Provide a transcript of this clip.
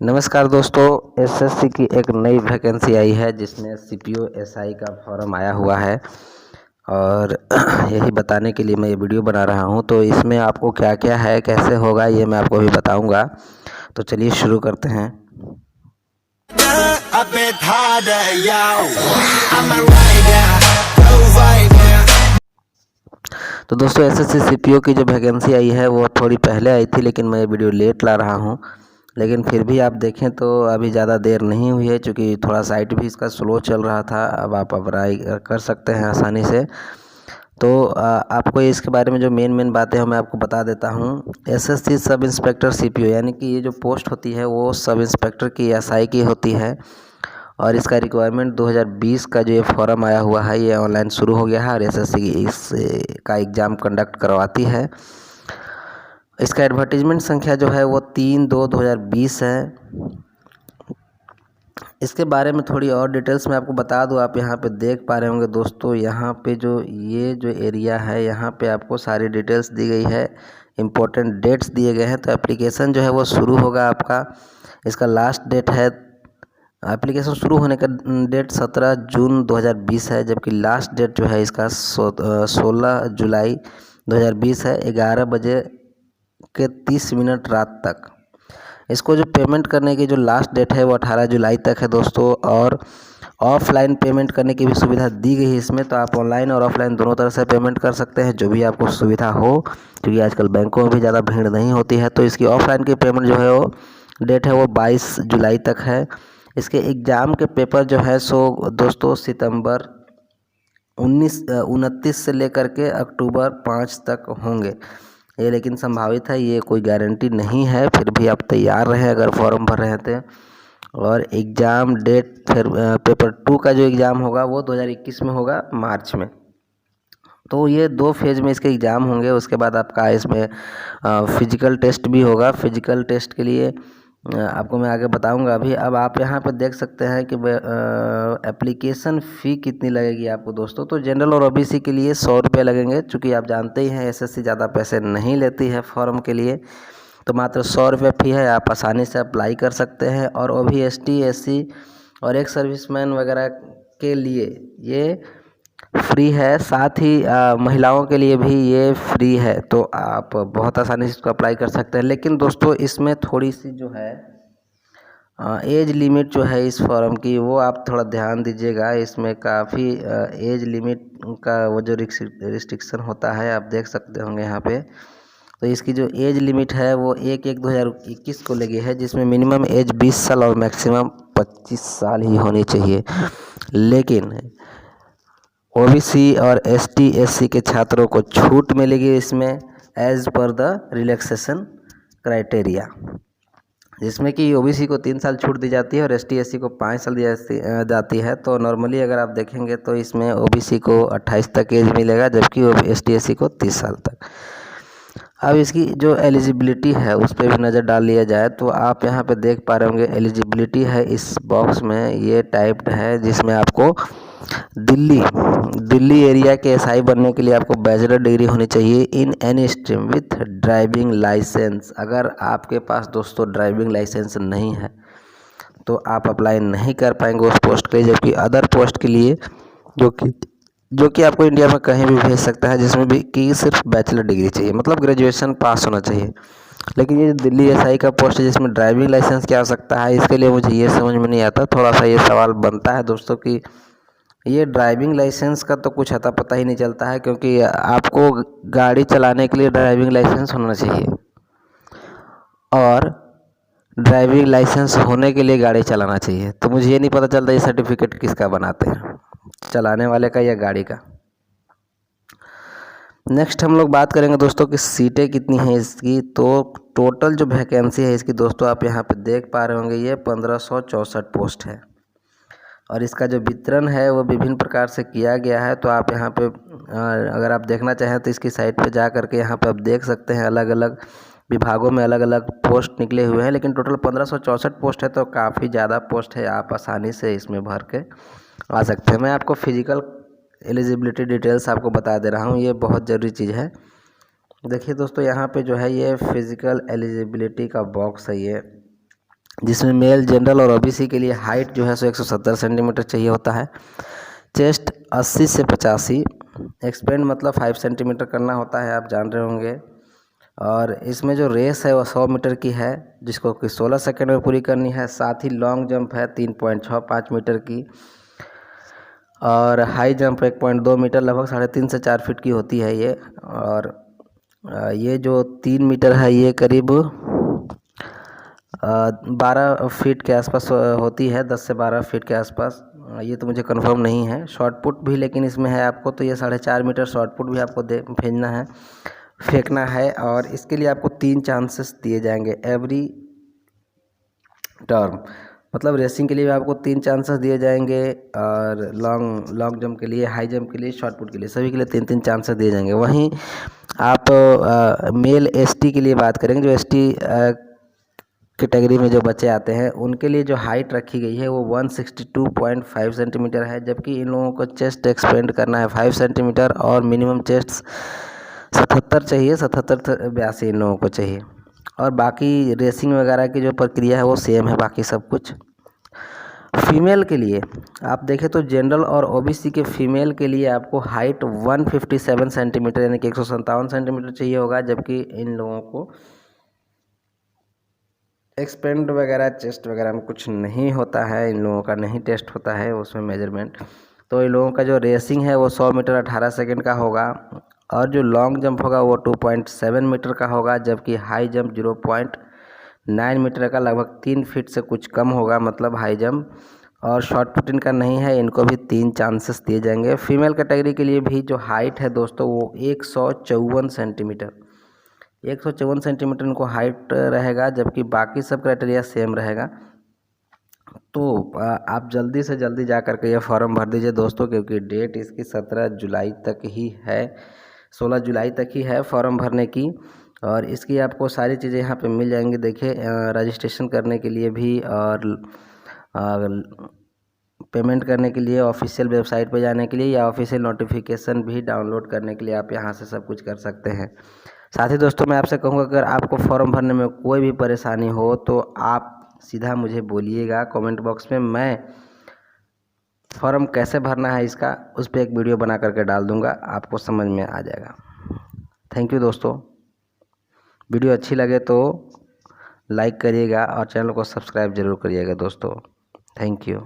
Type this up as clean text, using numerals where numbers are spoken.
नमस्कार दोस्तों, एसएससी की एक नई वैकेंसी आई है जिसमें सीपीओ एसआई का फॉर्म आया हुआ है और यही बताने के लिए मैं ये वीडियो बना रहा हूँ। तो इसमें आपको क्या क्या है, कैसे होगा, ये मैं आपको अभी बताऊँगा। तो चलिए शुरू करते हैं। तो दोस्तों, एसएससी सीपीओ की जो वैकेंसी आई है वो थोड़ी पहले आई थी, लेकिन मैं ये वीडियो लेट ला रहा हूँ। लेकिन फिर भी आप देखें तो अभी ज़्यादा देर नहीं हुई है, क्योंकि थोड़ा साइट भी इसका स्लो चल रहा था। अब आप अप्लाई कर सकते हैं आसानी से। तो आपको इसके बारे में जो मेन बातें हैं मैं आपको बता देता हूँ। एसएससी सब इंस्पेक्टर सीपीओ, यानी कि ये जो पोस्ट होती है वो सब इंस्पेक्टर की एसआई की होती है। और इसका रिक्वायरमेंट 2020 का जो ये फॉर्म आया हुआ है ये ऑनलाइन शुरू हो गया है और एसएससी इस का एग्ज़ाम कंडक्ट करवाती है। इसका एडवर्टीजमेंट संख्या जो है वो 3/2/2020 है। इसके बारे में थोड़ी और डिटेल्स मैं आपको बता दूं। आप यहाँ पे देख पा रहे होंगे दोस्तों, यहाँ पे ये जो एरिया है यहाँ पे आपको सारी डिटेल्स दी गई है, इम्पोर्टेंट डेट्स दिए गए हैं। तो एप्लीकेशन जो है वो शुरू होगा आपका, इसका लास्ट डेट है, एप्लीकेशन शुरू होने का डेट 17 जून 2020 है, जबकि लास्ट डेट जो है इसका 16 जुलाई 2020 है, 11 बजे के 30 मिनट रात तक। इसको जो पेमेंट करने की जो लास्ट डेट है वो 18 जुलाई तक है दोस्तों। और ऑफलाइन पेमेंट करने की भी सुविधा दी गई है इसमें। तो आप ऑनलाइन और ऑफलाइन दोनों तरह से पेमेंट कर सकते हैं, जो भी आपको सुविधा हो, क्योंकि आजकल बैंकों में भी ज़्यादा भीड़ नहीं होती है। तो इसकी ऑफलाइन की पेमेंट जो है वो डेट है वो 22 जुलाई तक है। इसके एग्ज़ाम के पेपर जो है सो दोस्तों सितंबर 29 से लेकर के अक्टूबर 5 तक होंगे ये, लेकिन संभावित है, ये कोई गारंटी नहीं है। फिर भी आप तैयार रहें अगर फॉर्म भर रहे थे। और एग्ज़ाम डेट फिर पेपर 2 का जो एग्ज़ाम होगा वो 2021 में होगा, मार्च में। तो ये 2 फेज़ में इसके एग्ज़ाम होंगे। उसके बाद आपका इसमें फिजिकल टेस्ट भी होगा। फिजिकल टेस्ट के लिए आपको मैं आगे बताऊंगा अभी। अब आप यहाँ पर देख सकते हैं कि एप्लीकेशन फ़ी कितनी लगेगी आपको दोस्तों। तो जनरल और ओबीसी के लिए 100 रुपये लगेंगे, चूँकि आप जानते ही हैं एसएससी ज़्यादा पैसे नहीं लेती है फॉर्म के लिए। तो मात्र 100 रुपये फ़ी है, आप आसानी से अप्लाई कर सकते हैं। और वो भी एसटी, एससी और एक सर्विसमैन वगैरह के लिए ये फ्री है। साथ ही महिलाओं के लिए भी ये फ्री है। तो आप बहुत आसानी से इसको अप्लाई कर सकते हैं। लेकिन दोस्तों इसमें थोड़ी सी जो है एज लिमिट जो है इस फॉर्म की, वो आप थोड़ा ध्यान दीजिएगा। इसमें काफ़ी एज लिमिट का वो जो रिस्ट्रिक्शन होता है आप देख सकते होंगे यहाँ पे। तो इसकी जो एज लिमिट है वो 1/1/2021 को लगी है, जिसमें मिनिमम एज 20 साल और मैक्सिमम 25 साल ही होनी चाहिए। लेकिन ओबीसी और एसटी, एससी के छात्रों को छूट मिलेगी इसमें as per the relaxation criteria, जिसमें कि ओबीसी को 3 साल छूट दी जाती है और एसटी, एससी को 5 साल दी जाती है। तो नॉर्मली अगर आप देखेंगे तो इसमें ओबीसी को 28 तक एज मिलेगा, जबकि एसटी, एससी को 30 साल तक। अब इसकी जो एलिजिबिलिटी है उस पर भी नज़र डाल लिया जाए तो आप यहाँ पे देख पा रहे होंगे एलिजिबिलिटी है इस बॉक्स में, ये टाइप्ड है, जिसमें आपको दिल्ली एरिया के एसआई बनने के लिए आपको बैचलर डिग्री होनी चाहिए in any stream with driving licence. अगर आपके पास दोस्तों ड्राइविंग लाइसेंस नहीं है तो आप अप्लाई नहीं कर पाएंगे उस पोस्ट के लिए। जबकि अदर पोस्ट के लिए जो कि आपको इंडिया में कहीं भी भेज सकता है, जिसमें भी कि सिर्फ बैचलर डिग्री चाहिए, मतलब ग्रेजुएशन पास होना चाहिए। लेकिन ये दिल्ली एसआई का पोस्ट है जिसमें ड्राइविंग लाइसेंस की आवश्यकता है, इसके लिए मुझे ये समझ में नहीं आता। थोड़ा सा ये सवाल बनता है दोस्तों कि ये ड्राइविंग लाइसेंस का तो कुछ अता पता ही नहीं चलता है, क्योंकि आपको गाड़ी चलाने के लिए ड्राइविंग लाइसेंस होना चाहिए और ड्राइविंग लाइसेंस होने के लिए गाड़ी चलाना चाहिए। तो मुझे ये नहीं पता चलता ये सर्टिफिकेट किसका बनाते हैं, चलाने वाले का या गाड़ी का। नेक्स्ट हम लोग बात करेंगे दोस्तों कि सीटें कितनी हैं इसकी। तो टोटल जो वैकेंसी है इसकी दोस्तों आप यहाँ पे देख पा रहे होंगे, ये 1564 पोस्ट है। और इसका जो वितरण है वो विभिन्न प्रकार से किया गया है। तो आप यहाँ पे अगर आप देखना चाहें तो इसकी साइट पे जा करके यहाँ पे आप देख सकते हैं, अलग अलग विभागों में अलग अलग पोस्ट निकले हुए हैं। लेकिन टोटल 1564 पोस्ट है, तो काफ़ी ज़्यादा पोस्ट है, आप आसानी से इसमें भर के आ सकते हैं। मैं आपको फिजिकल एलिजिबिलिटी डिटेल्स आपको बता दे रहा हूँ, ये बहुत ज़रूरी चीज़ है। देखिए दोस्तों, यहाँ पे जो है ये फिज़िकल एलिजिबिलिटी का बॉक्स है, ये जिसमें मेल जनरल और ओबीसी के लिए हाइट जो है सो 170 सेंटीमीटर चाहिए होता है। चेस्ट 80 से 85, एक्सपेंड मतलब 5 सेंटीमीटर करना होता है, आप जान रहे होंगे। और इसमें जो रेस है वो 100 मीटर की है, जिसको कि 16 सेकंड में पूरी करनी है। साथ ही लॉन्ग जंप है 3.65 मीटर की, और हाई जंप 1.2 मीटर, लगभग 3.5 से 4 फीट की होती है ये। और ये जो 3 मीटर है ये करीब 12 फीट के आसपास होती है, 10 से 12 फीट के आसपास। ये तो मुझे कंफर्म नहीं है। शॉर्ट पुट भी लेकिन इसमें है आपको, तो ये 4.5 मीटर शॉर्ट पुट भी आपको भेजना है, फेंकना है। और इसके लिए आपको 3 चांसेस दिए जाएंगे एवरी टर्म, मतलब रेसिंग के लिए आपको 3 चांसेस दिए जाएंगे, और लॉन्ग जंप के लिए, हाई जंप के लिए, शॉर्ट पुट के लिए, सभी के लिए 3-3 चांसेस दिए जाएंगे। वहीं आप मेल एसटी के लिए बात करेंगे, जो एसटी कैटेगरी में जो बच्चे आते हैं उनके लिए जो हाइट रखी गई है वो 162.5 सेंटीमीटर है, जबकि इन लोगों को चेस्ट एक्सपेंड करना है 5 सेंटीमीटर, और मिनिमम चेस्ट 77 चाहिए, 77-82 इन लोगों को चाहिए। और बाकी रेसिंग वगैरह की जो प्रक्रिया है वो सेम है, बाकी सब कुछ। फीमेल के लिए आप देखें तो जनरल और ओबीसी के फीमेल के लिए आपको हाइट 157 सेंटीमीटर यानी कि 157 सेंटीमीटर चाहिए होगा, जबकि इन लोगों को एक्सपेंड वगैरह चेस्ट वगैरह में कुछ नहीं होता है, इन लोगों का नहीं टेस्ट होता है उसमें मेजरमेंट। तो इन लोगों का जो रेसिंग है वो 100 मीटर 18 सेकंड का होगा, और जो लॉन्ग जंप होगा वो 2.7 मीटर का होगा, जबकि हाई जंप 0.9 मीटर का, लगभग 3 फीट से कुछ कम होगा, मतलब हाई जंप। और शॉर्ट पुट इनका नहीं है, इनको भी 3 चांसेस दिए जाएंगे। फीमेल कैटेगरी के लिए भी जो हाइट है दोस्तों वो 154 सेंटीमीटर, 154 सेंटीमीटर इनको हाइट रहेगा, जबकि बाकी सब क्राइटेरिया सेम रहेगा। तो आप जल्दी से जल्दी जा कर के ये फॉर्म भर दीजिए दोस्तों, क्योंकि डेट इसकी 17 जुलाई तक ही है, 16 जुलाई तक ही है फॉर्म भरने की। और इसकी आपको सारी चीज़ें यहाँ पे मिल जाएंगी। देखिए रजिस्ट्रेशन करने के लिए भी और पेमेंट करने के लिए, ऑफिशियल वेबसाइट पे जाने के लिए, या ऑफिशियल नोटिफिकेशन भी डाउनलोड करने के लिए आप यहाँ से सब कुछ कर सकते हैं। साथ ही दोस्तों मैं आपसे कहूँगा, अगर आपको फॉर्म भरने में कोई भी परेशानी हो तो आप सीधा मुझे बोलिएगा कमेंट बॉक्स में, मैं फॉर्म कैसे भरना है इसका उस पर एक वीडियो बना करके डाल दूँगा, आपको समझ में आ जाएगा। थैंक यू दोस्तों। वीडियो अच्छी लगे तो लाइक करिएगा और चैनल को सब्सक्राइब ज़रूर करिएगा दोस्तों। Thank you.